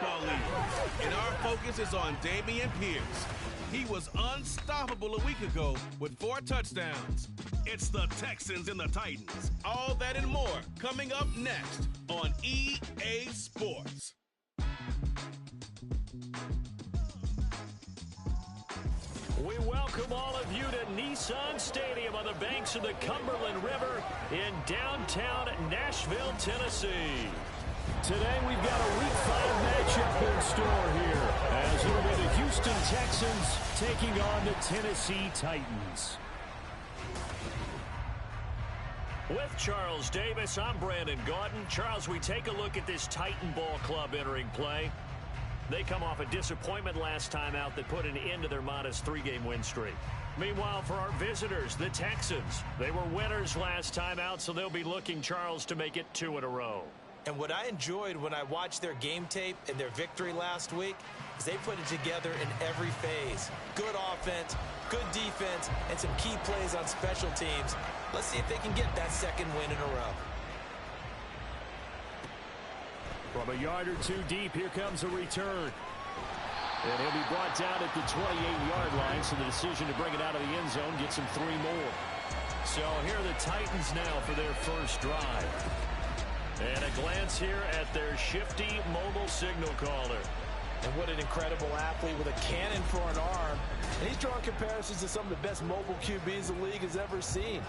Football League. And our focus is on Dameon Pierce. He was unstoppable a week ago with 4 touchdowns. It's the Texans and the Titans. All that and more coming up next on EA Sports. We welcome all of you to Nissan Stadium on the banks of the Cumberland River in downtown Nashville, Tennessee. Today we've got a Week 5 matchup in store here as it'll be the Houston Texans taking on the Tennessee Titans. With Charles Davis, I'm Brandon Gaudin. Charles, we take a look at this Titan Ball Club entering play. They come off a disappointment last time out that put an end to their modest 3-game win streak. Meanwhile, for our visitors, the Texans, they were winners last time out, so they'll be looking, Charles, to make it 2 in a row. And what I enjoyed when I watched their game tape and their victory last week is they put it together in every phase. Good offense, good defense, and some key plays on special teams. Let's see if they can get that 2nd win in a row. From a yard or 2 deep, here comes a return. And he'll be brought down at the 28-yard line, so the decision to bring it out of the end zone gets him 3 more. So here are the Titans now for their first drive. And a glance here at their shifty mobile signal caller. And what an incredible athlete with a cannon for an arm. And he's drawing comparisons to some of the best mobile QBs the league has ever seen.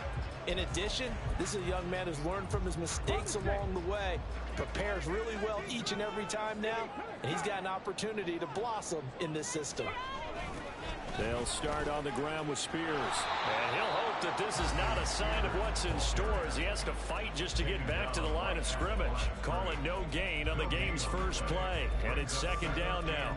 In addition, this is a young man who's learned from his mistakes along the way, prepares really well each and every time now, and he's got an opportunity to blossom in this system. They'll start on the ground with Spears. And he'll hope that this is not a sign of what's in store as he has to fight just to get back to the line of scrimmage. Call it no gain on the game's first play. And it's 2nd down now.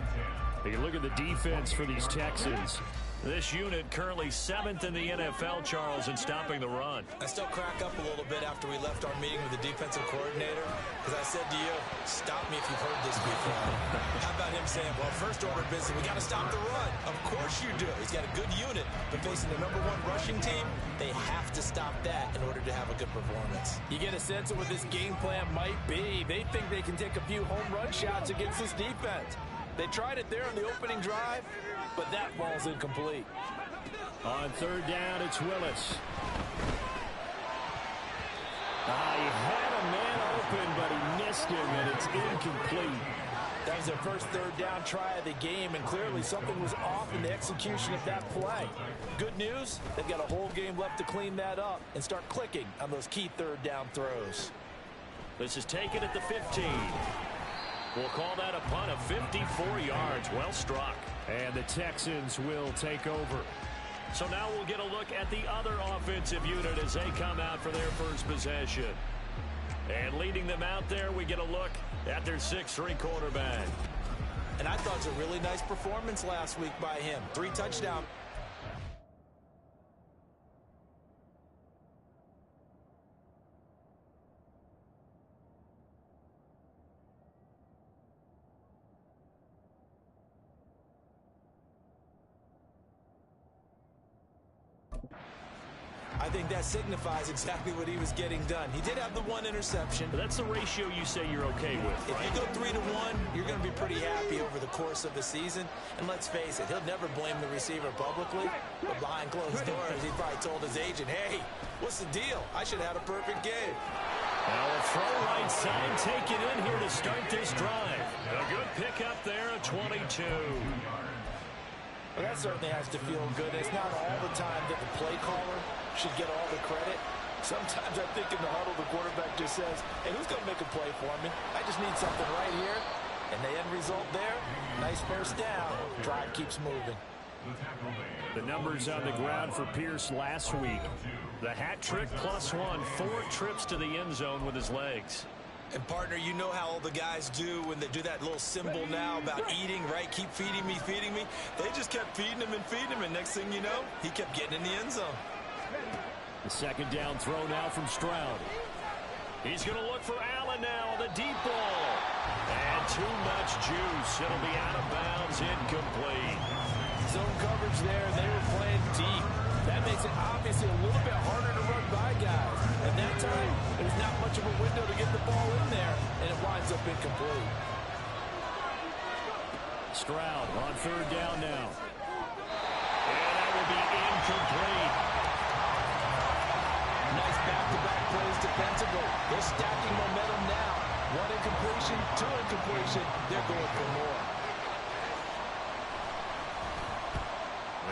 You look at the defense for these Texans. This unit currently 7th in the NFL, Charles, in stopping the run. I still crack up a little bit after we left our meeting with the defensive coordinator, because I said to you, stop me if you've heard this before. How about him saying, well, first order of business, we got to stop the run. Of course you do. He's got a good unit, but facing the #1 rushing team, they have to stop that in order to have a good performance. You get a sense of what this game plan might be. They think they can take a few home run shots against this defense. They tried it there on the opening drive, but that ball's incomplete. On 3rd down, it's Willis. He had a man open, but he missed him, and it's incomplete. That was their first 3rd down try of the game, and clearly something was off in the execution of that play. Good news, they've got a whole game left to clean that up and start clicking on those key 3rd down throws. This is taken at the 15. We'll call that a punt of 54 yards. Well struck. And the Texans will take over. So now we'll get a look at the other offensive unit as they come out for their first possession. And leading them out there, we get a look at their 6'3" quarterback. And I thought it was a really nice performance last week by him. 3 touchdowns. I think that signifies exactly what he was getting done. He did have the 1 interception. But that's the ratio you say you're okay with, right? If you go 3 to 1, you're going to be pretty happy over the course of the season. And let's face it, he'll never blame the receiver publicly. But behind closed doors, he probably told his agent, hey, what's the deal? I should have had a perfect game. Now a throw right side taken in here to start this drive. A good pickup there, a 22. Well, that certainly has to feel good. It's not all the time that the play caller should get all the credit. Sometimes I think in the huddle, the quarterback just says, hey, who's going to make a play for me? I just need something right here. And the end result there, nice first down. Drive keeps moving. The numbers on the ground for Pierce last week. The hat trick +1, 4 trips to the end zone with his legs. And, partner, you know how all the guys do when they do that little symbol now about eating, right? Keep feeding me, feeding me. They just kept feeding him, and next thing you know, he kept getting in the end zone. The 2nd down throw now from Stroud. He's going to look for Allen now on the deep ball. And too much juice. It'll be out of bounds, incomplete. Zone coverage there, they were playing deep. That makes it obviously a little bit harder to run by guys. At that time, there's not much of a window to get the ball in there, and it winds up incomplete. Stroud on third down now. And that will be incomplete. Nice back-to-back plays defensively. They're stacking momentum now. One incompletion, two incompletion. They're going for more.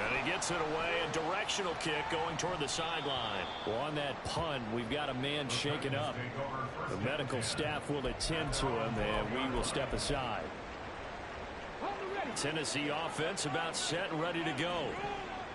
And he gets it away. A directional kick going toward the sideline. Well, on that punt, we've got a man shaken up. The medical staff will attend to him, and we will step aside. Tennessee offense about set and ready to go.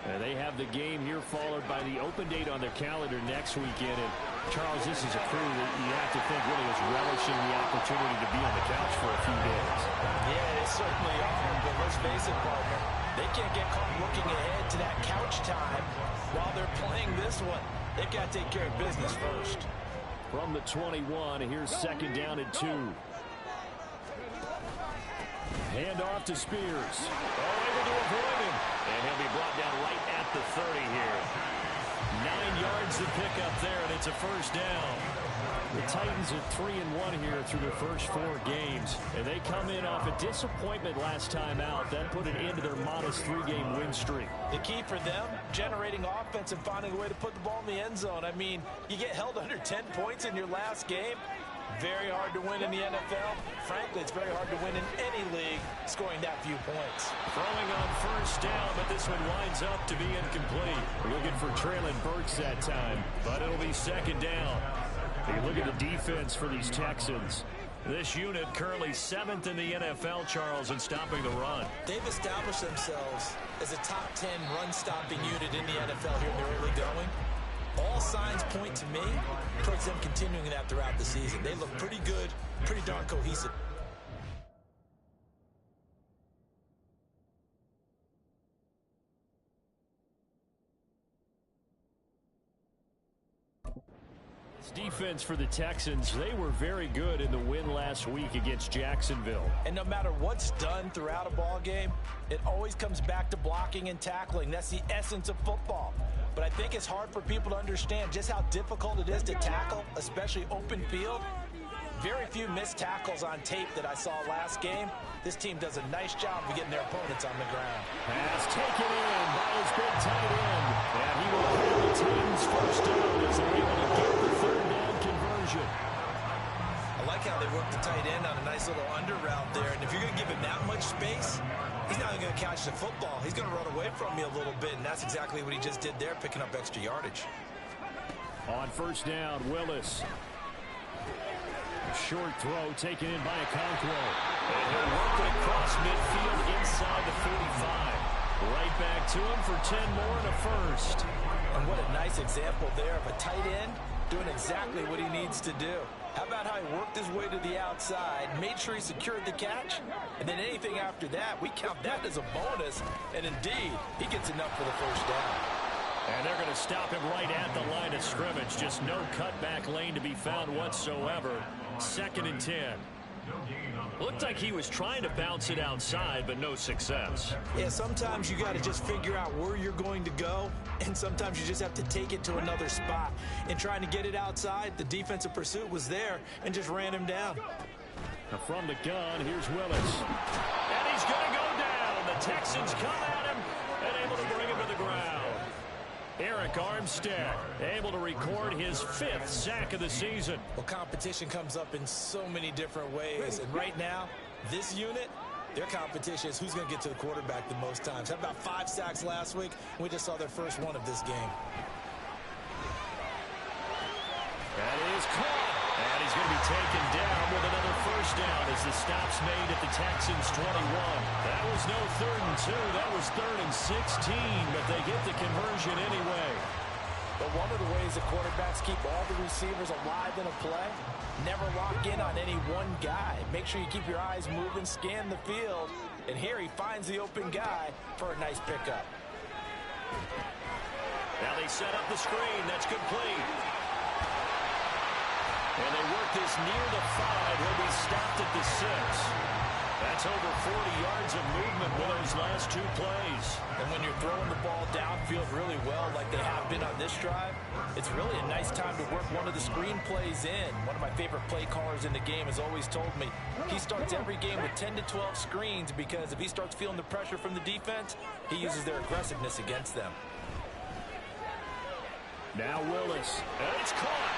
And they have the game here followed by the open date on their calendar next weekend. And Charles, this is a crew that you have to think really is relishing the opportunity to be on the couch for a few days. Yeah, they certainly are. But let's face it, partner, they can't get caught looking ahead to that couch time while they're playing this one. They've got to take care of business first. From the 21, here's second down and 2. Hand off to Spears. Able to avoid him. And he'll be brought down right at the 30 here. 9 yards to pick up there, and it's a first down. The Titans are 3-1 here through their first 4 games. And they come in off a disappointment last time out. That put an end to their modest 3-game win streak. The key for them, generating offense and finding a way to put the ball in the end zone. I mean, you get held under 10 points in your last game. Very hard to win in the NFL. Frankly, it's very hard to win in any league scoring that few points. Throwing on first down, but this one winds up to be incomplete. Looking for Traylon Burks that time, but it'll be second down. You look at the defense for these Texans. This unit currently 7th in the NFL, Charles, in stopping the run. They've established themselves as a top 10 run-stopping unit in the NFL here in the early going. All signs point to me towards them continuing that throughout the season. They look pretty good, pretty darn cohesive. Defense for the Texans, they were very good in the win last week against Jacksonville. And no matter what's done throughout a ball game, it always comes back to blocking and tackling. That's the essence of football. But I think it's hard for people to understand just how difficult it is to tackle, especially open field. Very few missed tackles on tape that I saw last game. This team does a nice job of getting their opponents on the ground. Pass taken in by his big tight end. And he will clear the Titans first down as they're able to get the third down conversion. I like how they work the tight end on a nice little under route there. And if you're going to give him that much space, he's not going to catch the football. He's going to run away from me a little bit, and that's exactly what he just did there, picking up extra yardage. On first down, Willis. Short throw taken in by Okonkwo. And he'll work it across midfield inside the 45. Right back to him for 10 more and a first. And what a nice example there of a tight end doing exactly what he needs to do. How about how he worked his way to the outside, made sure he secured the catch, and then anything after that, we count that as a bonus. And indeed, he gets enough for the first down. And they're going to stop him right at the line of scrimmage. Just no cutback lane to be found whatsoever. 2nd and 10. Looked like he was trying to bounce it outside, but no success. Yeah, sometimes you got to just figure out where you're going to go, and sometimes you just have to take it to another spot. In trying to get it outside, the defensive pursuit was there and just ran him down. Now from the gun, here's Willis. And he's going to go down. The Texans come at him and able to bring him to the ground. Eric Armstead able to record his 5th sack of the season. Well, competition comes up in so many different ways. And right now, this unit, their competition is who's going to get to the quarterback the most times. Had about 5 sacks last week. We just saw their first one of this game. That is caught. And he's going to be taken down with another first down as the stop's made at the Texans 21. That was no 3rd and 2. That was 3rd and 16, but they get the conversion anyway. But one of the ways the quarterbacks keep all the receivers alive in a play, never lock in on any one guy. Make sure you keep your eyes moving, scan the field, and here he finds the open guy for a nice pickup. Now they set up the screen. That's complete. And they work this near the 5. He'll be stopped at the 6. That's over 40 yards of movement with those last 2 plays. And when you're throwing the ball downfield really well like they have been on this drive, it's really a nice time to work one of the screen plays in. One of my favorite play callers in the game has always told me he starts every game with 10 to 12 screens because if he starts feeling the pressure from the defense, he uses their aggressiveness against them. Now Willis, and it's caught.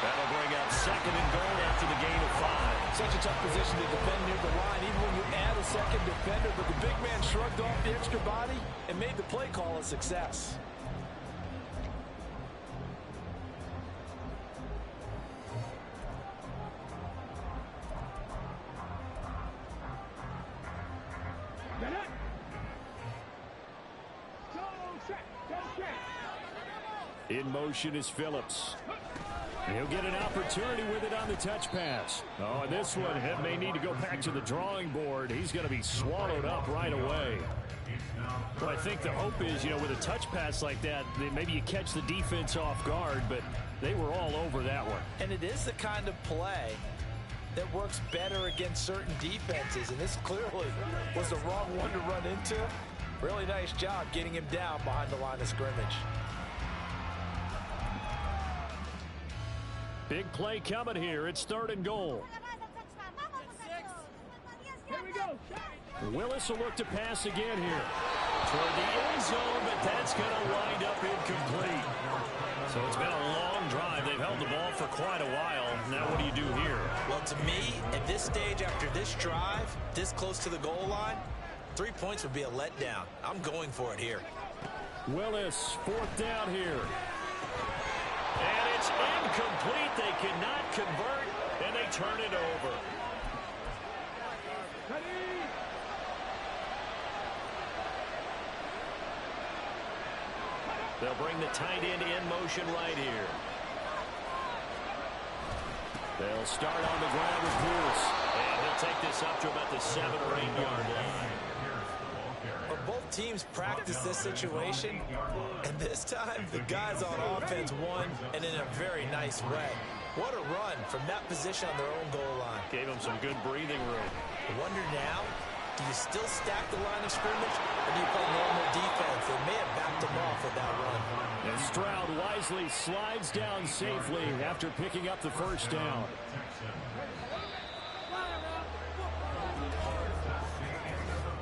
That'll bring out 2nd and goal after the gain of 5. Such a tough position to defend near the line, even when you add a second defender, but the big man shrugged off the extra body and made the play call a success. In motion is Phillips. He'll get an opportunity with it on the touch pass. Oh, and this one, he may need to go back to the drawing board. He's going to be swallowed up right away. Well, I think the hope is, with a touch pass like that, maybe you catch the defense off guard, but they were all over that one. And it is the kind of play that works better against certain defenses, and this clearly was the wrong one to run into. Really nice job getting him down behind the line of scrimmage. Big play coming here. It's 3rd and goal. Here we go. Willis will look to pass again here. Toward the end zone, but that's going to wind up incomplete. So it's been a long drive. They've held the ball for quite a while. Now what do you do here? Well, to me, at this stage after this drive, this close to the goal line, 3 points would be a letdown. I'm going for it here. Willis, 4th down here. And it's incomplete. They cannot convert, and they turn it over. They'll bring the tight end in motion right here. They'll start on the ground with Pierce. And he'll take this up to about the 7 or 8 yard line. But both teams practice this situation, and this time the guys on offense won, and in a very nice way. What a run from that position on their own goal line. Gave them some good breathing room. I wonder now, do you still stack the line of scrimmage, or do you play normal defense? They may have backed them off with that run. And Stroud wisely slides down safely after picking up the 1st down.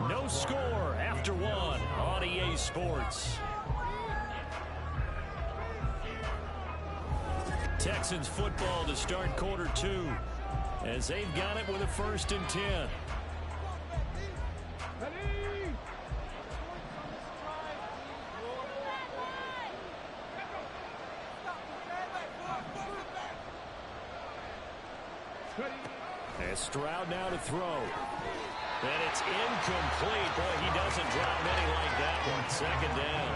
No score after 1 on EA Sports. Texans football to start quarter 2 as they've got it with a 1st and 10. And Stroud now to throw. And it's incomplete. Boy, he doesn't drop many like that one. 2nd down.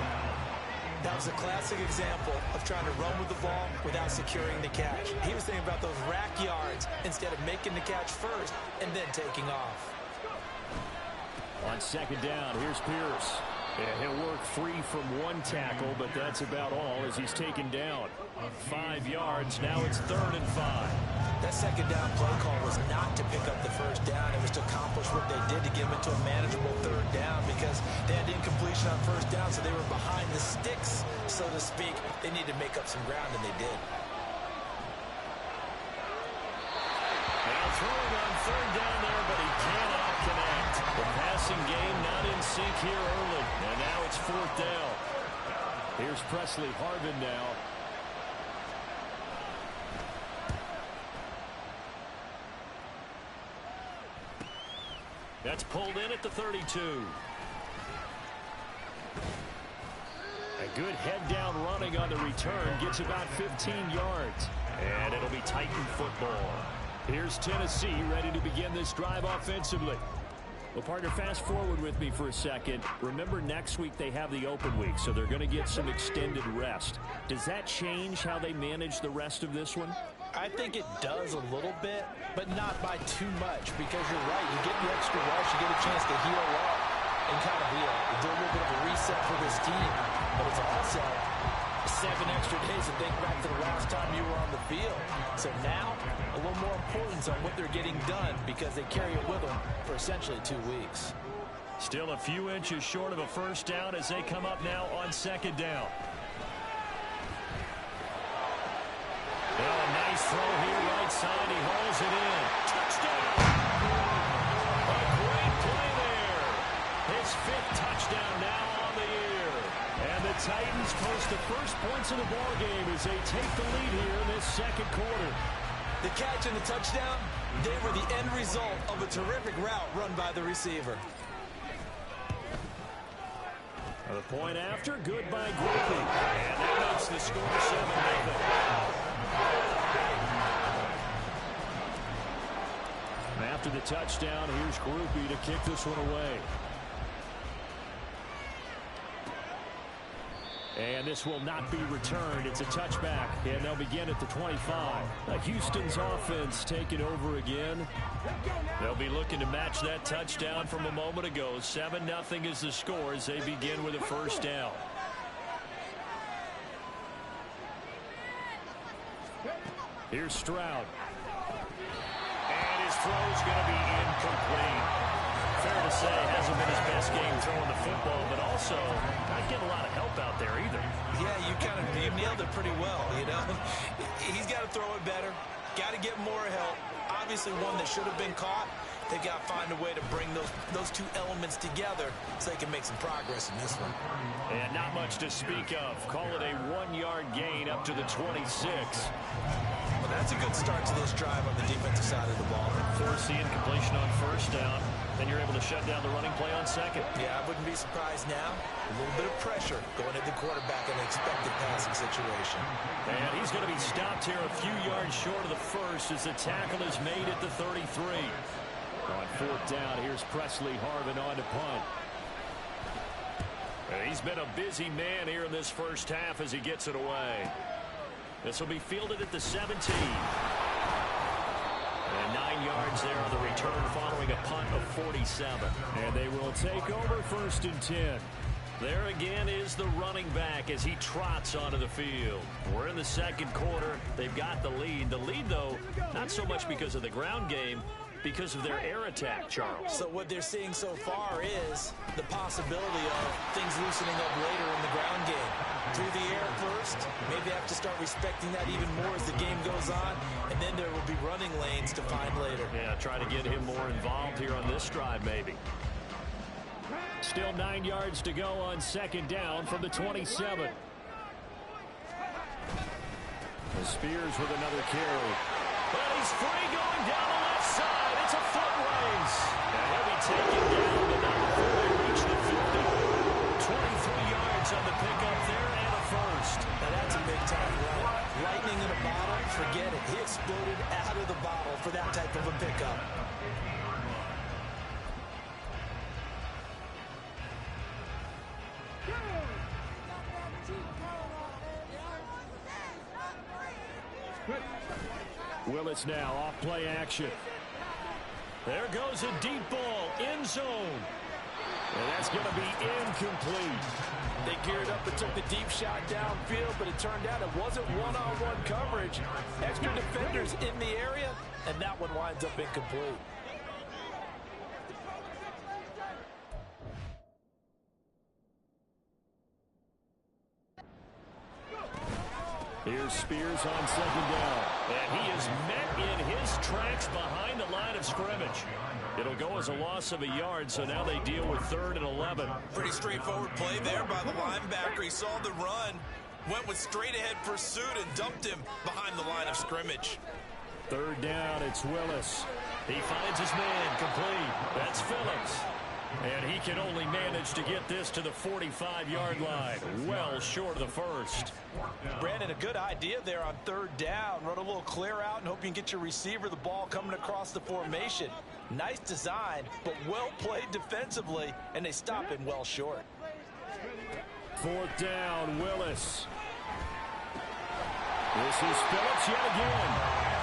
That was a classic example of trying to run with the ball without securing the catch. He was thinking about those rack yards instead of making the catch first and then taking off. On 2nd down, here's Pierce. Yeah, he'll work free from 1 tackle, but that's about all as he's taken down. 5 yards. Now it's 3rd and 5. That 2nd down play call was not to pick up the 1st down. It was to accomplish what they did to get them into a manageable 3rd down because they had incompletion on 1st down, so they were behind the sticks, so to speak. They needed to make up some ground, and they did. Now throwing on 3rd down there, but he cannot connect. The passing game not in sync here early, and now it's 4th down. Here's Presley Harvin now. That's pulled in at the 32. A good head-down running on the return. Gets about 15 yards. And it'll be Titan football. Here's Tennessee ready to begin this drive offensively. Well, partner, fast forward with me for a second. Remember, next week they have the open week, so they're going to get some extended rest. Does that change how they manage the rest of this one? I think it does a little bit, but not by too much, because you're right. You get the extra rest, you get a chance to heal up and kind of do a little bit of a reset for this team. But it's also 7 extra days to think back to the last time you were on the field. So now, a little more importance on what they're getting done because they carry it with them for essentially 2 weeks. Still a few inches short of a first down as they come up now on second down. Well, a nice throw here right side. He hauls it in. Touchdown! A great play there. His 5th touchdown now on the year. And the Titans post the first points of the ballgame as they take the lead here in this second quarter. The catch and the touchdown, they were the end result of a terrific route run by the receiver. The point after, good by Groupie. And that makes the score 7-0. After the touchdown, here's Groupie to kick this one away. And this will not be returned. It's a touchback, and they'll begin at the 25. Houston's offense taking over again. They'll be looking to match that touchdown from a moment ago. 7-0 is the score as they begin with a first down. Here's Stroud. And his throw's going to be incomplete. Fair to say, hasn't been his best game throwing the football, but also not getting a lot of help out there either. Yeah, you nailed it pretty well, you know. He's got to throw it better, got to get more help. Obviously one that should have been caught. They've got to find a way to bring those two elements together so they can make some progress in this one. And not much to speak of. Call it a 1-yard gain up to the 26. Well, that's a good start to this drive on the defensive side of the ball. Force the incompletion on first down. Then you're able to shut down the running play on second. Yeah, I wouldn't be surprised now. A little bit of pressure going at the quarterback in an expected passing situation. And he's going to be stopped here a few yards short of the first as the tackle is made at the 33. On fourth down, here's Presley Harvin on to punt. And he's been a busy man here in this first half as he gets it away. This will be fielded at the 17. And 9 yards there on the return following a punt of 47. And they will take over 1st and 10. There again is the running back as he trots onto the field. We're in the second quarter. They've got the lead. The lead, though, not so much because of the ground game, because of their air attack, Charles. So what they're seeing so far is the possibility of things loosening up later in the ground game. Through the air first, maybe have to start respecting that even more as the game goes on, and then there will be running lanes to find later. Yeah, try to get him more involved here on this drive, maybe. Still 9 yards to go on second down from the 27. Spears with another carry. But he's free going down the left side. It's a foot race. And he'll be taken down, but not before they reach the 50. 23 yards on the pickup there and a first. Now that's a big-time run. Lightning in a bottle, forget it. He exploded out of the bottle for that type of a pickup. Willis now off play action. There goes a deep ball, end zone. And that's going to be incomplete. They geared up and took the deep shot downfield, but it turned out it wasn't one-on-one coverage. Extra defenders in the area, and that one winds up incomplete. Here's Spears on second down. And he is met in his tracks behind the line of scrimmage. It'll go as a loss of a yard, so now they deal with 3rd and 11. Pretty straightforward play there by the linebacker. He saw the run, went with straight-ahead pursuit, and dumped him behind the line of scrimmage. 3rd down, it's Willis. He finds his man, complete. That's Phillips. And he can only manage to get this to the 45-yard line. Well short of the first. Brandon, a good idea there on 3rd down. Run a little clear out and hope you can get your receiver the ball coming across the formation. Nice design, but well played defensively, and they stop him well short. 4th down, Willis. This is Phillips yet again.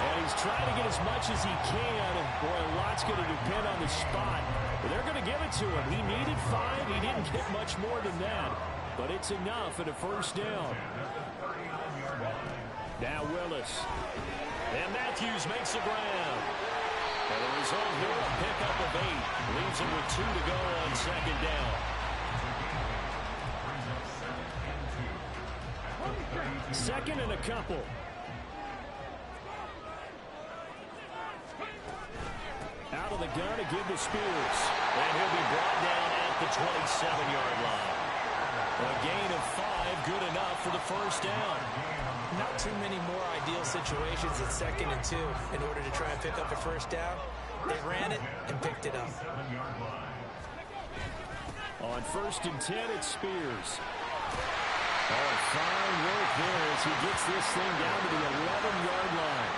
And he's trying to get as much as he can. And boy, a lot's going to depend on the spot. But they're going to give it to him. He needed 5. He didn't get much more than that. But it's enough at a first down. Now Willis. And Matthews makes the grab. And the result here, a pickup of 8. Leaves him with 2 to go on second down. Second and a couple. Out of the gun again to Spears. And he'll be brought down at the 27-yard line. A gain of 5, good enough for the first down. Not too many more ideal situations at 2nd and 2 in order to try and pick up a first down. They ran it and picked it up. On 1st and 10, it's Spears. Oh, fine work there as he gets this thing down to the 11-yard line.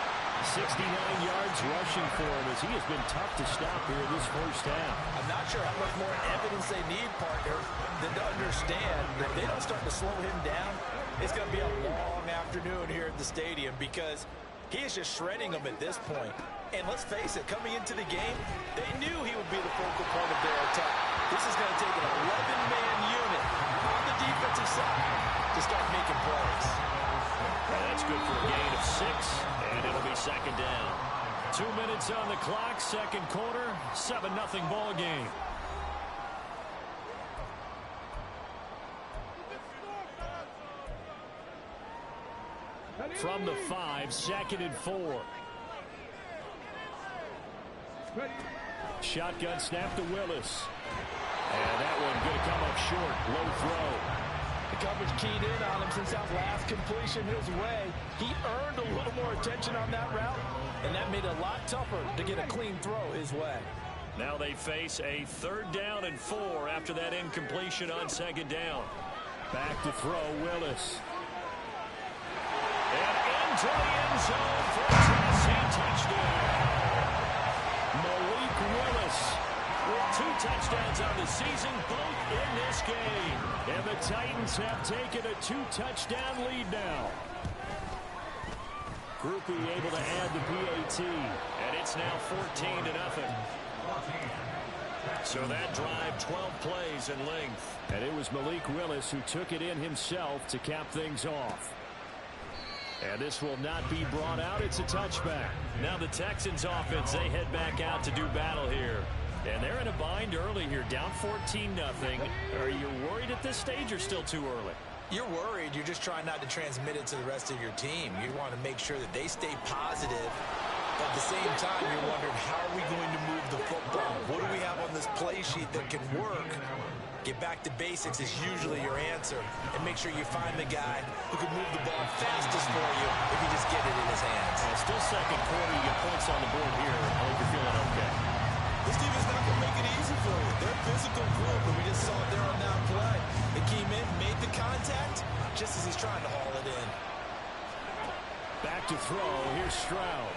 69 yards rushing for him as he has been tough to stop here this first half. I'm not sure how much more evidence they need, partner, than to understand that if they don't start to slow him down, it's going to be a long afternoon here at the stadium because he is just shredding them at this point. And let's face it, coming into the game, they knew he would be the focal point of their attack. This is going to take an 11-man unit on the defensive side to start making plays. And that's good for a gain of 6, and it'll be second down. 2 minutes on the clock, second quarter, 7-0 ball game. From the 5, 2nd and 4. Shotgun snap to Willis. And that one going to come up short. Low throw. The coverage keyed in on him since that last completion his way. He earned a little more attention on that route, and that made it a lot tougher to get a clean throw his way. Now they face a 3rd down and 4 after that incompletion on 2nd down. Back to throw, Willis. And into the end zone for a Tennessee touchdown. Malik Willis with 2 touchdowns on the season, both in this game. And the Titans have taken a 2-touchdown lead now. Groupie able to add the PAT. And it's now 14-0. So that drive, 12 plays in length. And it was Malik Willis who took it in himself to cap things off. And this will not be brought out. It's a touchback. Now the Texans offense, they head back out to do battle here. And they're in a bind early here, down 14-0. Are you worried at this stage or still too early? You're worried. You're just trying not to transmit it to the rest of your team. You want to make sure that they stay positive. But at the same time, you're wondering, how are we going to move the football? What do we have on this play sheet that can work? Get back to basics is usually your answer. And make sure you find the guy who can move the ball fastest for you if you just get it in his hands. Still second quarter, you get points on the board here. I hope you're feeling okay. This team is not going to make it easy for you. They're a physical group, and we just saw it there on that play. They came in, made the contact, just as he's trying to haul it in. Back to throw. Here's Stroud.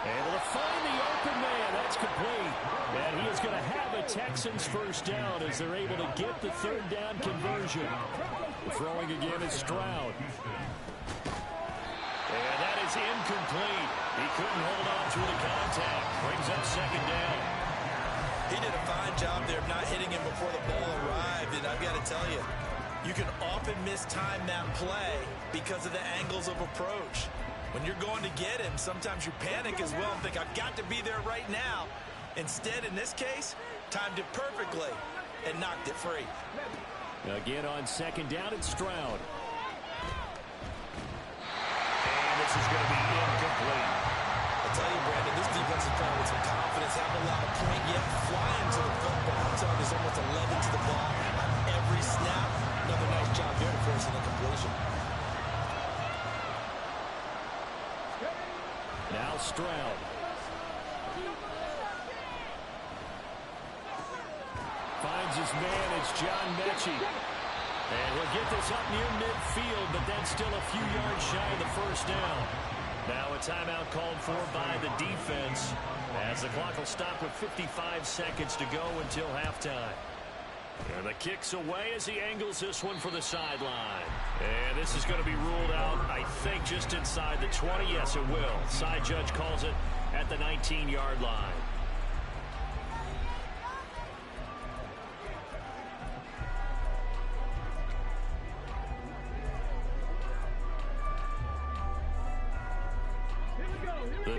Able to find the open man. That's complete. And he is going to have a Texans first down as they're able to get the 3rd down conversion. Throwing again is Stroud. And that is incomplete. He couldn't hold on through the contact. Brings up second down. He did a fine job there of not hitting him before the ball arrived. And I've got to tell you, you can often mistime that play because of the angles of approach. When you're going to get him, sometimes you panic as well and think, I've got to be there right now. Instead, in this case, timed it perfectly and knocked it free. Again on second down, it's Stroud. And this is going to be incomplete. I tell you, Brandon, this defense is playing with some confidence, having a lot of point, yet flying to the football. I'm telling you, there's almost 11 to the ball on every snap. Another nice job there to force an incompletion. Now Stroud. Finds his man. It's John Mechie. And he'll get this up near midfield, but then still a few yards shy of the first down. Now a timeout called for by the defense as the clock will stop with 55 seconds to go until halftime. And the kick's away as he angles this one for the sideline. And this is going to be ruled out, I think, just inside the 20. Yes, it will. Side judge calls it at the 19-yard line.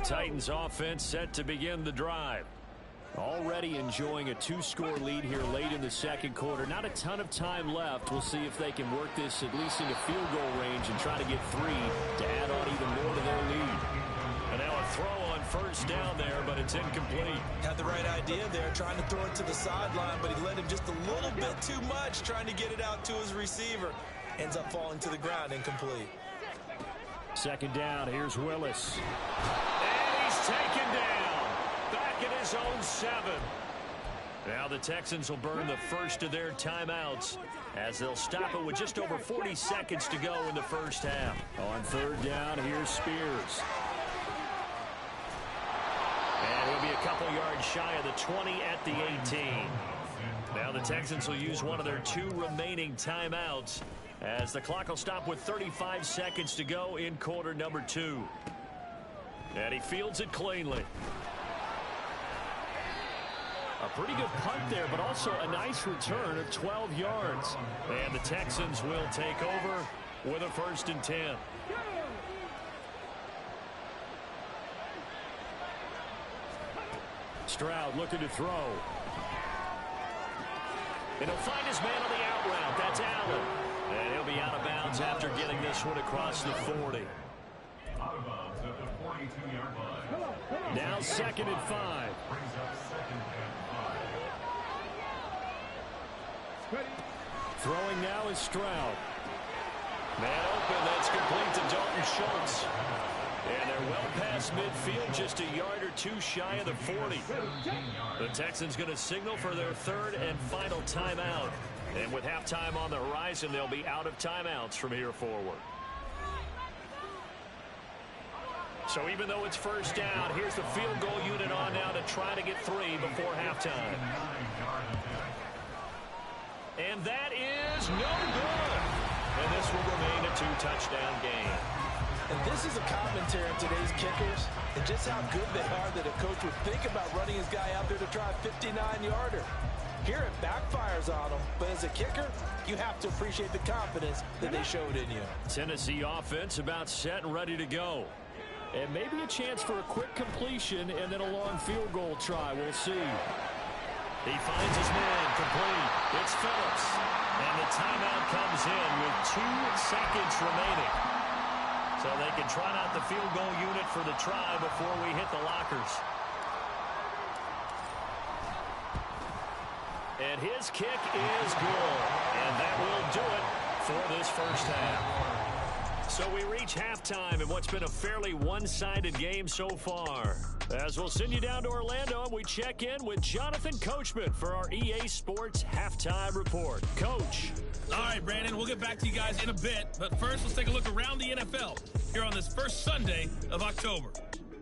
Titans offense set to begin the drive. Already enjoying a 2-score lead here late in the second quarter. Not a ton of time left. We'll see if they can work this at least into field goal range and try to get 3 to add on even more to their lead. And now a throw on first down there, but it's incomplete. Had the right idea there, trying to throw it to the sideline, but he led him just a little bit too much, trying to get it out to his receiver. Ends up falling to the ground, incomplete. Second down, here's Willis. And he's taken down. Back at his own 7. Now the Texans will burn the first of their timeouts as they'll stop it with just over 40 seconds to go in the first half. On third down, here's Spears. And he'll be a couple yards shy of the 20 at the 18. Now the Texans will use one of their 2 remaining timeouts as the clock will stop with 35 seconds to go in quarter number 2. And he fields it cleanly. A pretty good punt there, but also a nice return of 12 yards. And the Texans will take over with a 1st and 10. Stroud looking to throw. And he'll find his man on the out route. That's Allen. And he'll be out of bounds after getting this one across the 40. Out of bounds at the 42-yard line. Now 2nd and 5. Throwing now is Stroud. Man open, that's complete to Dalton Schultz. And they're well past midfield, just a yard or 2 shy of the 40. The Texans going to signal for their 3rd and final timeout. And with halftime on the horizon, they'll be out of timeouts from here forward. So even though it's first down, here's the field goal unit on now to try to get 3 before halftime. And that is no good. And this will remain a 2-touchdown game. And this is a commentary on today's kickers and just how good they are that a coach would think about running his guy out there to try a 59-yarder. Here it backfires on him, but as a kicker, you have to appreciate the confidence that they showed in you. Tennessee offense about set and ready to go. And maybe a chance for a quick completion and then a long field goal try. We'll see. He finds his man complete. It's Phillips. And the timeout comes in with 2 seconds remaining. So they can try out the field goal unit for the try before we hit the lockers. And his kick is good. And that will do it for this first half. So we reach halftime in what's been a fairly one-sided game so far. As we'll send you down to Orlando and we check in with Jonathan Coachman for our EA Sports Halftime Report. Coach. All right, Brandon, we'll get back to you guys in a bit. But first, let's take a look around the NFL here on this first Sunday of October.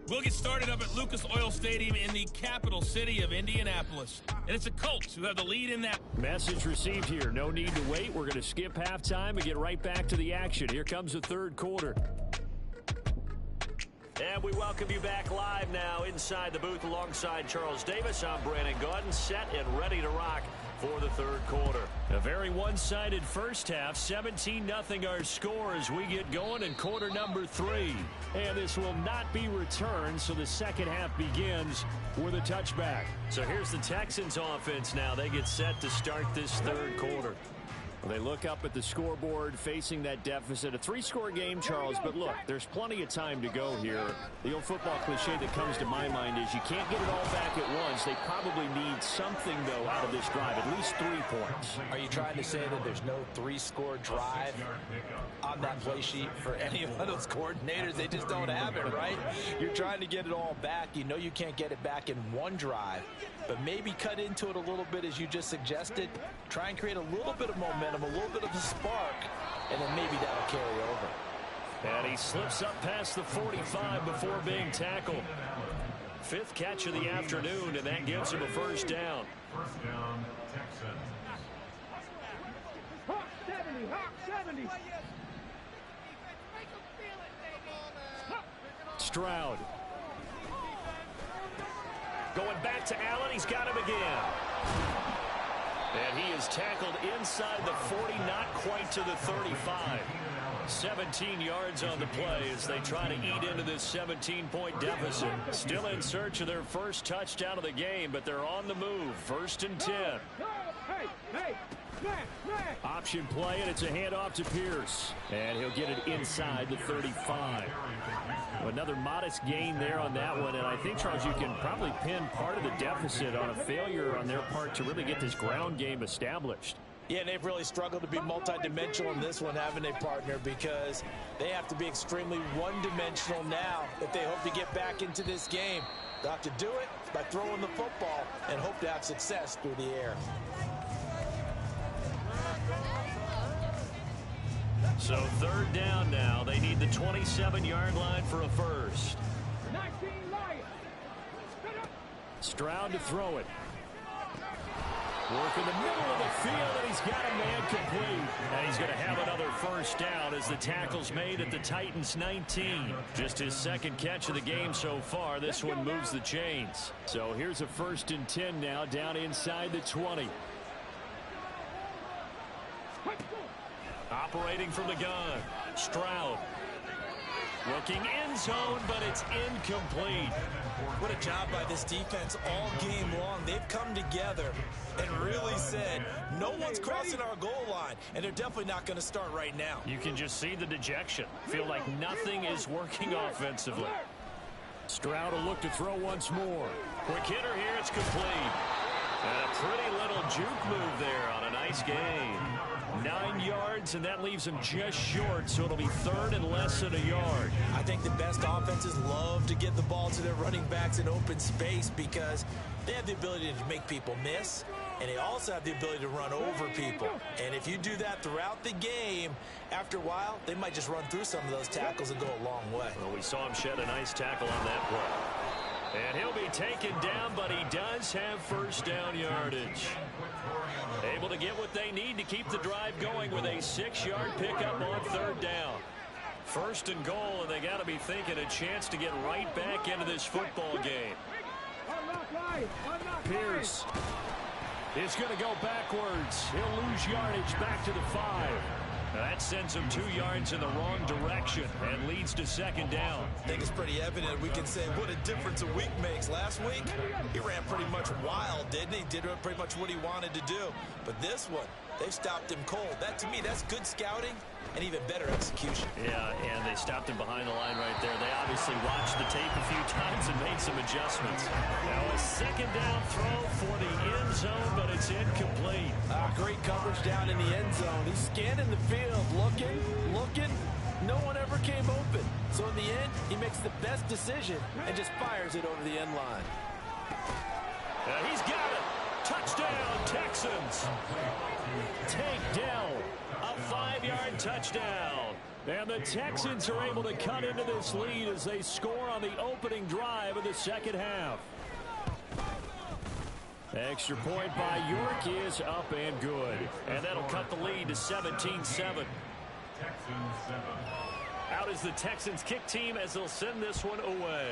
We'll get started up at Lucas Oil Stadium in the capital city of Indianapolis. And it's the Colts who have the lead in that. Message received here. No need to wait. We're going to skip halftime and get right back to the action. Here comes the third quarter. And we welcome you back live now inside the booth alongside Charles Davis. I'm Brandon Gaudin, set and ready to rock for the third quarter. A very one-sided first half, 17-0 our score as we get going in quarter number 3. And this will not be returned, so the second half begins with a touchback. So here's the Texans offense now. They get set to start this third quarter. They look up at the scoreboard facing that deficit. A 3-score game, Charles, but look, there's plenty of time to go here. The old football cliche that comes to my mind is you can't get it all back at once. They probably need something, though, out of this drive, at least 3 points. Are you trying to say that there's no 3-score drive on that play sheet for any of those coordinators? They just don't have it, right? You're trying to get it all back. You know you can't get it back in one drive, but maybe cut into it a little bit as you just suggested. Try and create a little bit of momentum, a little bit of a spark, and then maybe that'll carry over. And he slips up past the 45 before being tackled. 5th catch of the afternoon, and that gives him a first down. First down, Texans. Hawk 70, Hawk 70. Stroud. Going back to Allen, he's got him again. And he is tackled inside the 40, not quite to the 35. 17 yards on the play as they try to eat into this 17-point deficit. Still in search of their first touchdown of the game, but they're on the move. 1st and 10. Option play, and it's a handoff to Pierce. And he'll get it inside the 35. Another modest gain there on that one, and I think, Charles, you can probably pin part of the deficit on a failure on their part to really get this ground game established. Yeah, and they've really struggled to be multidimensional in this one, haven't they, partner? Because they have to be extremely one-dimensional now if they hope to get back into this game. They'll have to do it by throwing the football and hope to have success through the air. So 3rd down now. They need the 27-yard line for a first. Stroud to throw it. Work in the middle of the field, and he's got a man complete. And he's going to have another first down as the tackle's made at the Titans' 19. Just his 2nd catch of the game so far. This one moves the chains. So here's a 1st and 10 now, down inside the 20. Operating from the gun, Stroud. Looking end zone, but it's incomplete. What a job by this defense all game long. They've come together and really said, no one's crossing our goal line, and they're definitely not going to start right now. You can just see the dejection. Feel like nothing is working offensively. Stroud will look to throw once more. Quick hitter here, it's complete. And a pretty little juke move there on a nice gain. 9 yards, and that leaves him just short, so it'll be 3rd and less than a yard. I think the best offenses love to get the ball to their running backs in open space because they have the ability to make people miss, and they also have the ability to run over people. And if you do that throughout the game, after a while, they might just run through some of those tackles and go a long way. Well, we saw him shed a nice tackle on that play. And he'll be taken down, but he does have first down yardage. Able to get what they need to keep the drive going with a 6-yard pickup on 3rd down. 1st and goal, and they got to be thinking a chance to get right back into this football game. Pierce is going to go backwards. He'll lose yardage back to the 5. That sends him 2 yards in the wrong direction and leads to 2nd down. I think it's pretty evident. We can say what a difference a week makes. Last week, he ran pretty much wild, didn't he? Did pretty much what he wanted to do. But this one, they stopped him cold. That, to me, that's good scouting and even better execution. Yeah, and they stopped him behind the line right there. They obviously watched the tape a few times and made some adjustments. Now a 2nd down throw for the end zone, but it's incomplete. Great coverage down in the end zone. He's scanning the field, looking. No one ever came open. So in the end, he makes the best decision and just fires it over the end line. He's got it. Touchdown, Texans. Takedown. A 5-yard touchdown. And the Texans are able to cut into this lead as they score on the opening drive of the 2nd half. Extra point by York is up and good. And that'll cut the lead to 17-7. Out is the Texans kick team as they'll send this one away.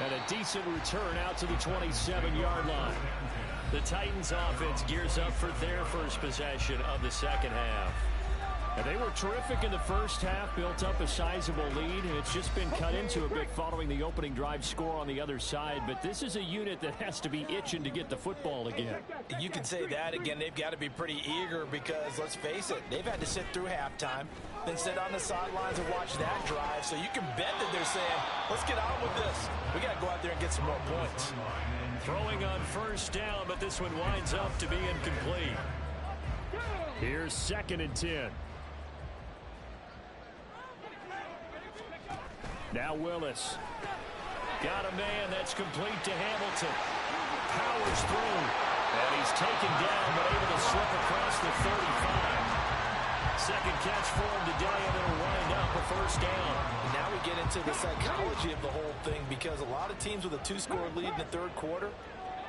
And a decent return out to the 27-yard line. The Titans offense gears up for their first possession of the 2nd half. And they were terrific in the first half, built up a sizable lead, and it's just been cut into a bit following the opening drive score on the other side. But this is a unit that has to be itching to get the football again. You can say that again. They've got to be pretty eager because, let's face it, they've had to sit through halftime, then sit on the sidelines and watch that drive. So you can bet that they're saying, let's get on with this. We got to go out there and get some more points. Throwing on first down, but this one winds up to be incomplete. Here's 2nd and 10. Now Willis. Got a man that's complete to Hamilton. Powers through. And he's taken down, but able to slip across the 35. 2nd catch for him today, and it'll wind up a first down. Now we get into the psychology of the whole thing because a lot of teams with a 2-score lead in the 3rd quarter,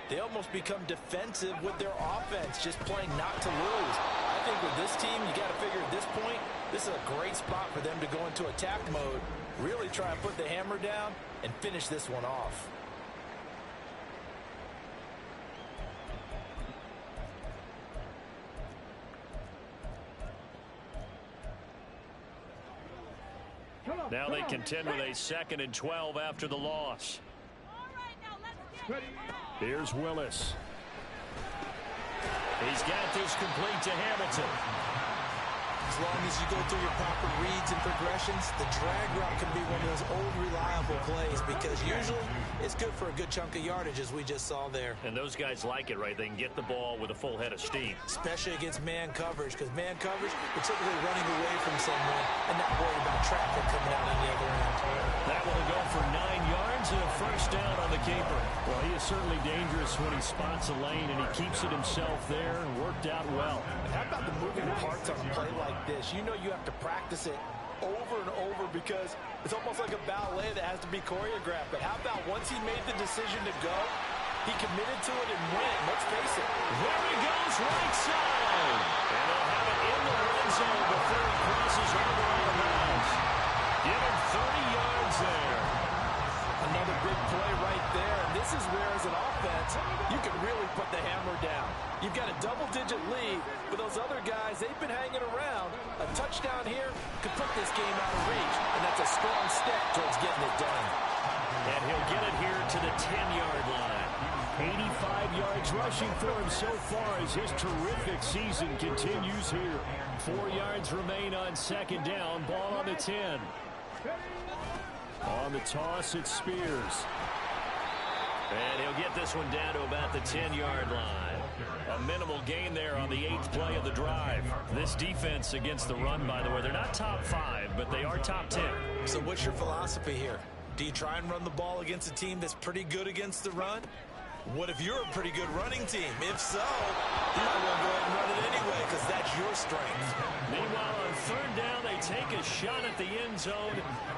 they almost become defensive with their offense, just playing not to lose. I think with this team, you got to figure at this point, this is a great spot for them to go into attack mode, really try and put the hammer down and finish this one off. Now they contend with a 2nd and 12 after the loss. Here's Willis. He's got this complete to Hamilton. As long as you go through your proper reads and progressions, the drag route can be one of those old reliable plays because usually it's good for a good chunk of yardage as we just saw there. And those guys like it, right? They can get the ball with a full head of steam. Especially against man coverage, because man coverage, you're typically running away from someone and not worried about traffic coming out on the other end. That will go for 9 yards and a first down on the keeper. Well, he is certainly dangerous when he spots a lane, and he keeps it himself there and worked out well. How about the moving parts on a play like this? You know you have to practice it over and over because it's almost like a ballet that has to be choreographed. But how about once he made the decision to go, he committed to it and went. Let's face it. There he goes, right side. And they'll have it in the red zone before he crosses over out of bounds. Give him 30 yards there. Another big play right there. And this is where, as an offense, you can really put the hammer down. You've got a double-digit lead, but those other guys, they've been hanging around. A touchdown here could put this game out of reach, and that's a strong step towards getting it done. And he'll get it here to the 10-yard line. 85 yards rushing for him so far as his terrific season continues here. 4 yards remain on 2nd down. Ball on the 10. On the toss, it's Spears. And he'll get this one down to about the 10-yard line. A minimal gain there on the 8th play of the drive. This defense against the run, by the way, they're not top 5, but they are top 10. So what's your philosophy here? Do you try and run the ball against a team that's pretty good against the run? What if you're a pretty good running team? If so, you might want to go ahead and run it anyway because that's your strength. Meanwhile, on 3rd down, they take a shot at the end zone,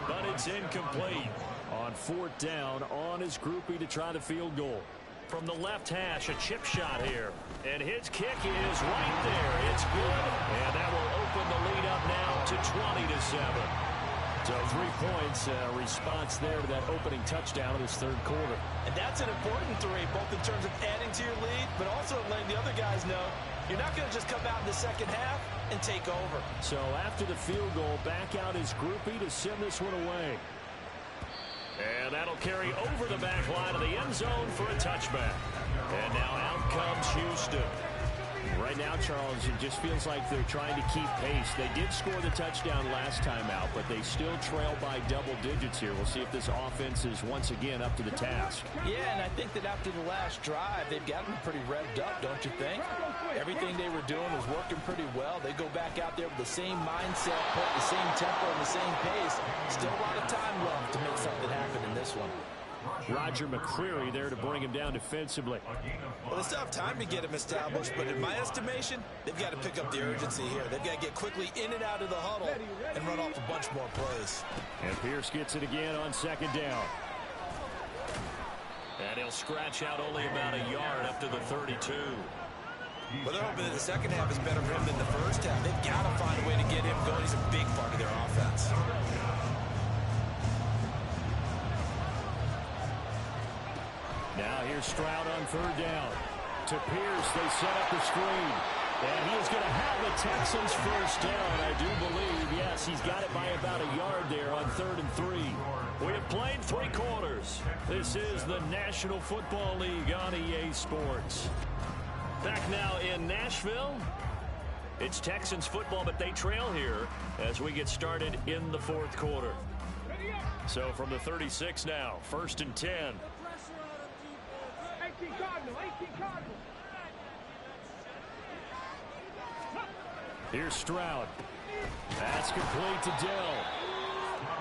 but it's incomplete. On 4th down, on his groupie to try the field goal. From the left hash, a chip shot here. And his kick is right there. It's good. And that will open the lead up now to 20-7. So 3 points, response there to that opening touchdown in this 3rd quarter. And that's an important 3, both in terms of adding to your lead, but also letting the other guys know you're not going to just come out in the 2nd half and take over. So after the field goal, back out his groupie to send this one away. And that'll carry over the back line of the end zone for a touchback. And now out comes Houston. Right now, Charles, it just feels like they're trying to keep pace. They did score the touchdown last time out, but they still trail by double digits here. We'll see if this offense is once again up to the task. Yeah, and I think that after the last drive, they've gotten pretty revved up, don't you think? Everything they were doing was working pretty well. They go back out there with the same mindset, put the same tempo and the same pace. Still a lot of time left to make something happen in this one. Roger McCreary there to bring him down defensively. Well, they still have time to get him established, but in my estimation, they've got to pick up the urgency here. They've got to get quickly in and out of the huddle and run off a bunch more plays. And Pierce gets it again on 2nd down. And he'll scratch out only about a yard up to the 32. Well, they're hoping that the 2nd half is better for him than the 1st half. They've got to find a way to get him going. He's a big part of their offense. Now here's Stroud on 3rd down. To Pierce, they set up the screen. And he is going to have the Texans first down, I do believe. Yes, he's got it by about a yard there on 3rd and 3. We have played 3 quarters. This is the National Football League on EA Sports. Back now in Nashville. It's Texans football, but they trail here as we get started in the 4th quarter. So from the 36 now, 1st and 10. 18 Cardinal, 18 Cardinal. Here's Stroud. That's complete to Dell.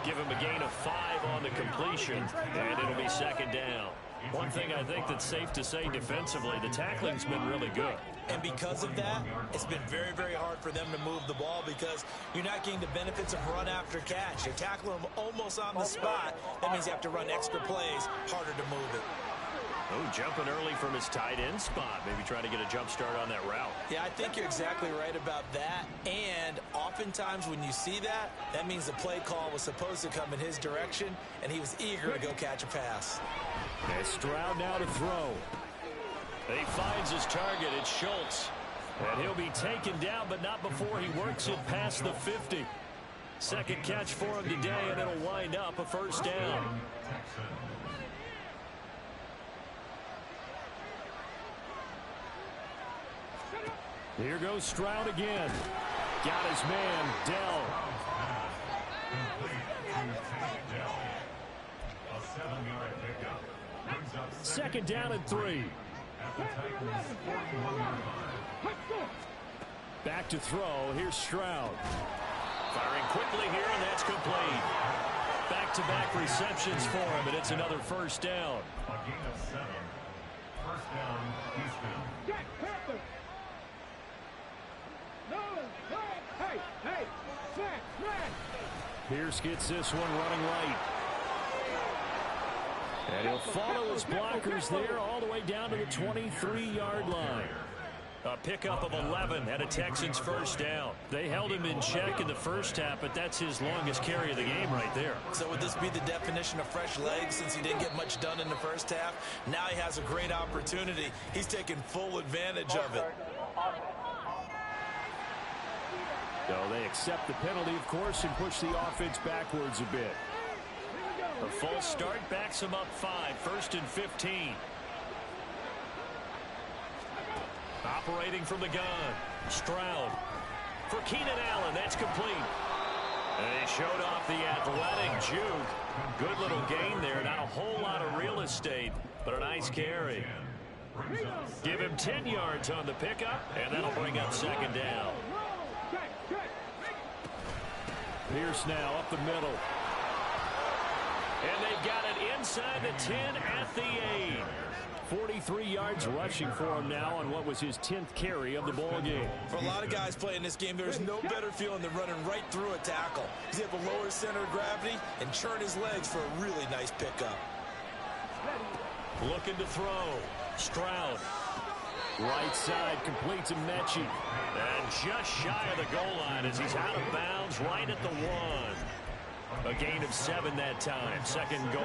Give him a gain of 5 on the completion, and it'll be 2nd down. One thing I think that's safe to say defensively, the tackling's been really good. And because of that, it's been very, very hard for them to move the ball because you're not getting the benefits of run after catch. You're tackling them almost on the spot. That means you have to run extra plays, harder to move it. Oh, jumping early from his tight end spot. Maybe try to get a jump start on that route. Yeah, I think you're exactly right about that. And oftentimes when you see that, that means the play call was supposed to come in his direction, and he was eager to go catch a pass. And Stroud now to throw. He finds his target. It's Schultz. And he'll be taken down, but not before he works it past the 50. Second catch for him today, and it'll wind up a first down. Here goes Stroud again. Got his man, Dell. Second down and 3. Back to throw. Here's Stroud. Firing quickly here, and that's complete. Back-to-back receptions for him, and it's another first down. A gain of 7. First down, Houston. Get Panthers. No, hey, smash. Pierce gets this one running right. And he'll follow his blockers there all the way down to the 23-yard line. A pickup of 11 and a Texans first down. They held him in check in the first half, but that's his longest carry of the game right there. So would this be the definition of fresh legs since he didn't get much done in the first half? Now he has a great opportunity. He's taking full advantage of it. So they accept the penalty, of course, and push the offense backwards a bit. A false start backs him up 5. First and 15. Operating from the gun. Stroud. For Keenan Allen, that's complete. And they showed off the athletic juke. Good little gain there. Not a whole lot of real estate, but a nice carry. Give him 10 yards on the pickup, and that'll bring up second down. Pierce now up the middle. And they've got it inside the 10 at the 8. 43 yards rushing for him now on what was his 10th carry of the ball game. For a lot of guys playing this game, there's no better feeling than running right through a tackle. He's able to lower his center of gravity and churn his legs for a really nice pickup. Looking to throw. Stroud. Right side completes to Mechie. And just shy of the goal line as he's out of bounds right at the 1. A gain of 7 that time. Second goal.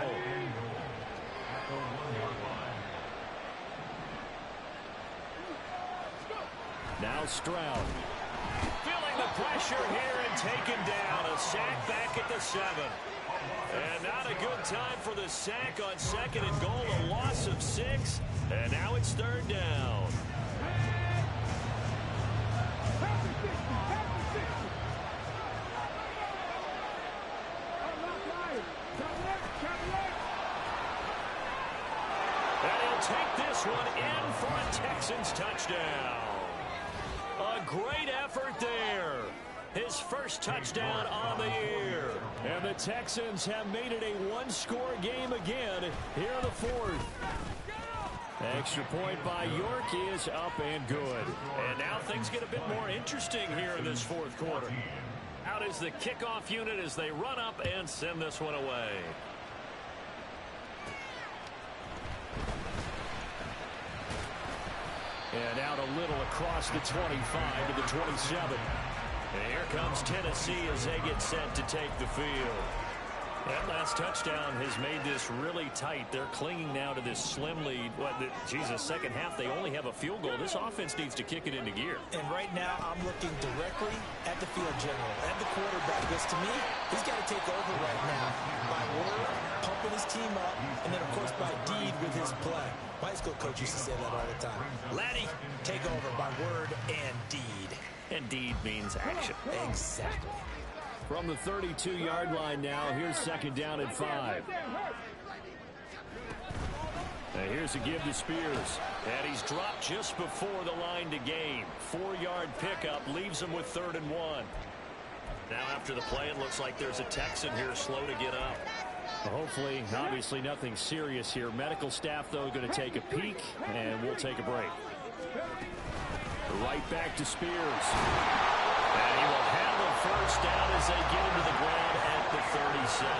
Now Stroud. Feeling the pressure here and taken down. A sack back at the 7. And not a good time for the sack on second and goal. A loss of 6. And now it's third down. And he'll take this one in for a Texans touchdown. A great effort there. His first touchdown on the year. And the Texans have made it a one-score game again here in the 4th. Extra point by York is up and good. And now things get a bit more interesting here in this 4th quarter. Out is the kickoff unit as they run up and send this one away. And out a little across the 25 to the 27. And here comes Tennessee as they get set to take the field. That last touchdown has made this really tight. They're clinging now to this slim lead. Second half, they only have a field goal. This offense needs to kick it into gear. And right now, I'm looking directly at the field general, at the quarterback, because to me, he's got to take over right now by word, pumping his team up, and then, of course, by deed with his play. My high school coach used to say that all the time. Laddie, take over by word and deed. And deed means action. Exactly. From the 32-yard line now, here's second down and 5. Now here's a give to Spears. And he's dropped just before the line to gain. 4-yard pickup leaves him with 3rd and 1. Now after the play, it looks like there's a Texan here slow to get up. Hopefully, obviously nothing serious here. Medical staff, though, going to take a peek, and we'll take a break. Right back to Spears. And he will handle first down as they get into the ground at the 37.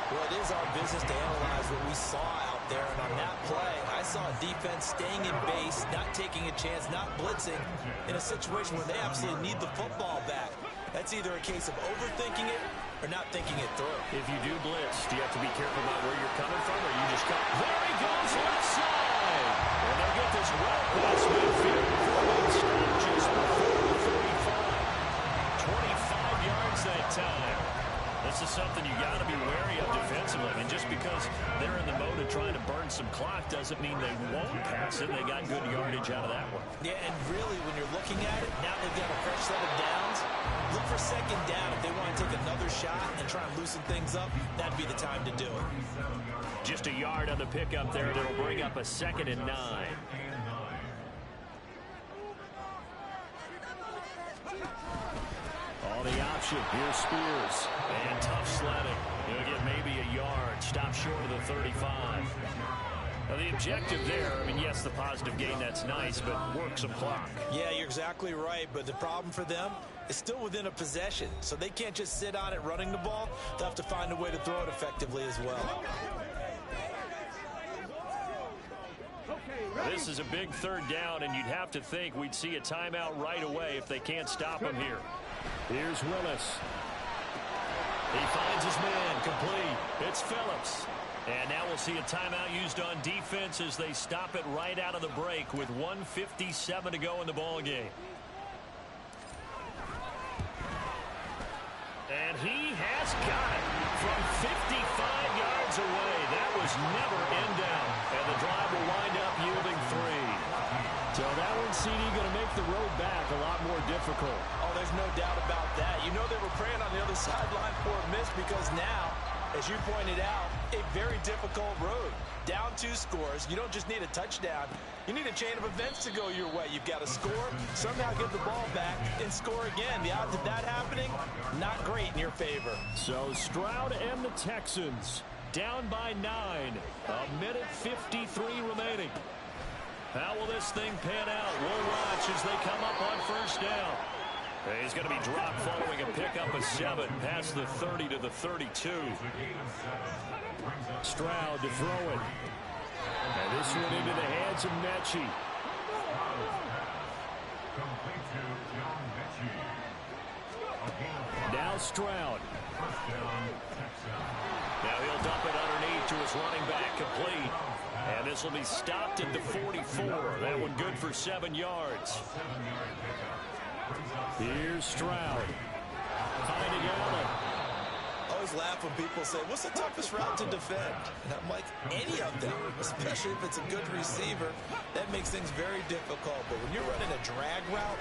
Well, it is our business to analyze what we saw out there. And on that play, I saw a defense staying in base, not taking a chance, not blitzing in a situation where they absolutely need the football back. That's either a case of overthinking it or not thinking it through. If you do blitz, do you have to be careful about where you're coming from, or you just come? There he goes, left side. And they'll get this well past midfield before they stop just before the 35. 25 yards that time. This is something you got to be wary of defensively. I mean, just because they're in the mode of trying to burn some clock doesn't mean they won't pass it. They got good yardage out of that one. Yeah, and really, when you're looking at it, now they've got a fresh set of downs. Look for second down. If they want to take another shot and try and loosen things up, that'd be the time to do it. Just a yard on the pickup there. That'll bring up a 2nd and 9. On the option, here's Spears. And tough sledding. He'll get maybe a yard. Stop short of the 35. Now, the objective there, I mean, yes, the positive gain, that's nice, but work some clock. Yeah, you're exactly right, but the problem for them is still within a possession, so they can't just sit on it running the ball. They'll have to find a way to throw it effectively as well. This is a big 3rd down, and you'd have to think we'd see a timeout right away if they can't stop him here. Here's Willis. He finds his man, complete. It's Phillips. And now we'll see a timeout used on defense as they stop it right out of the break with 1:57 to go in the ball game. And he has got it from 55 yards away. That was never in down. And the drive will wind up yielding 3. So that one, CD, going to make the road back a lot more difficult. Oh, there's no doubt about that. You know they were praying on the other sideline for a miss because now, as you pointed out, a very difficult road. Down 2 scores. You don't just need a touchdown. You need a chain of events to go your way. You've got to score, somehow get the ball back, and score again. The odds of that happening, not great in your favor. So Stroud and the Texans down by 9. 1:53 remaining. How will this thing pan out? We'll watch as they come up on 1st down. He's going to be dropped following a pickup of 7 past the 30 to the 32. Stroud to throw it. And this one into the hands of Mechie. Now Stroud. Now he'll dump it underneath to his running back, complete. And this will be stopped at the 44. That one good for 7 yards. Here's Stroud. Finding Allen. I always laugh when people say, what's the toughest route to defend? And I'm like, any of them, especially if it's a good receiver. That makes things very difficult. But when you're running a drag route,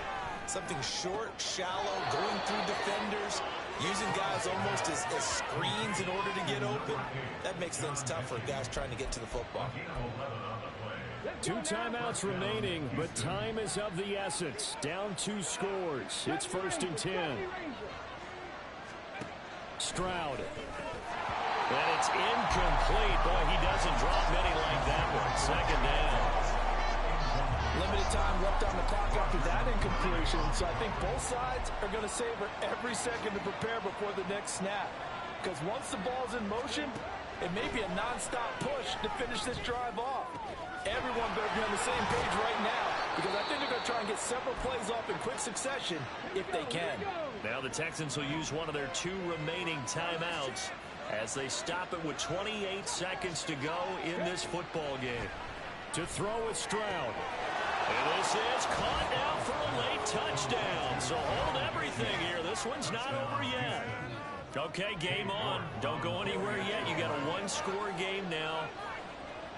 something short, shallow, going through defenders, using guys almost as screens in order to get open, that makes things tough for guys trying to get to the football. 2 timeouts remaining, but time is of the essence. Down 2 scores. It's 1st and 10. Stroud. And it's incomplete. Boy, he doesn't drop many like that one. 2nd down. Limited time left on the clock after that incompletion, so I think both sides are going to savor every second to prepare before the next snap. Because once the ball's in motion, it may be a non-stop push to finish this drive off. Everyone better be on the same page right now, because I think they're going to try and get several plays off in quick succession if they can. Now the Texans will use one of their 2 remaining timeouts as they stop it with 28 seconds to go in this football game. To throw is Stroud. And this is caught now for a late touchdown. So hold everything here. This one's not over yet. Okay, game on. Don't go anywhere yet. You got a 1-score game now.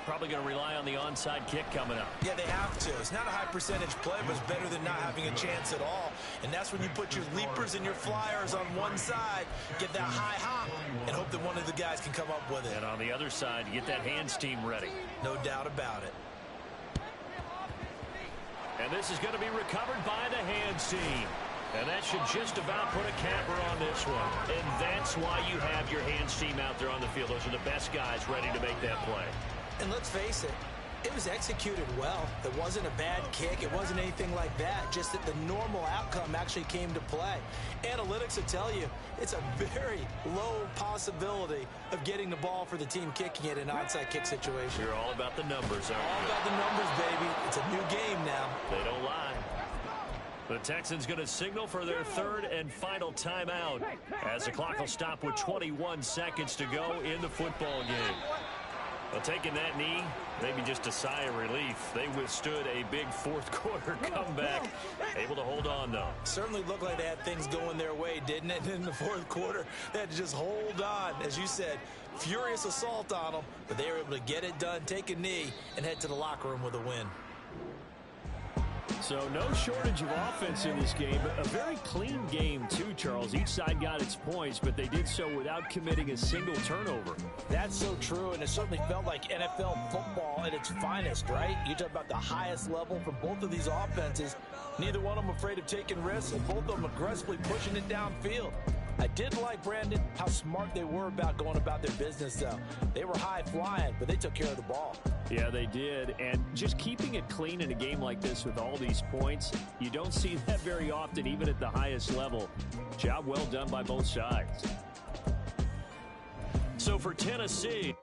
Probably going to rely on the onside kick coming up. Yeah, they have to. It's not a high percentage play, but it's better than not having a chance at all. And that's when you put your leapers and your flyers on one side, get that high hop, and hope that one of the guys can come up with it. And on the other side, get that hands team ready. No doubt about it. And this is going to be recovered by the hands team. And that should just about put a capper on this one. And that's why you have your hands team out there on the field. Those are the best guys ready to make that play. And let's face it, it was executed well. It wasn't a bad kick. It wasn't anything like that. Just that the normal outcome actually came to play. Analytics will tell you it's a very low possibility of getting the ball for the team kicking it in an onside kick situation. You're all about the numbers, aren't you? All about the numbers, baby. It's a new game now. They don't lie. The Texans going to signal for their 3rd and final timeout as the clock will stop with 21 seconds to go in the football game. Well, taking that knee, maybe just a sigh of relief. They withstood a big fourth-quarter comeback. Able to hold on, though. Certainly looked like they had things going their way, didn't it? In the fourth quarter, they had to just hold on. As you said, furious assault on them, but they were able to get it done, take a knee, and head to the locker room with a win. So no shortage of offense in this game, but a very clean game too, Charles. Each side got its points, but they did so without committing a single turnover. That's so true, and it certainly felt like NFL football at its finest, right? You talk about the highest level for both of these offenses. Neither one of them afraid of taking risks, and both of them aggressively pushing it downfield. I did like, Brandon, how smart they were about going about their business, though. They were high-flying, but they took care of the ball. Yeah, they did, and just keeping it clean in a game like this with all these points, you don't see that very often, even at the highest level. Job well done by both sides. So for Tennessee...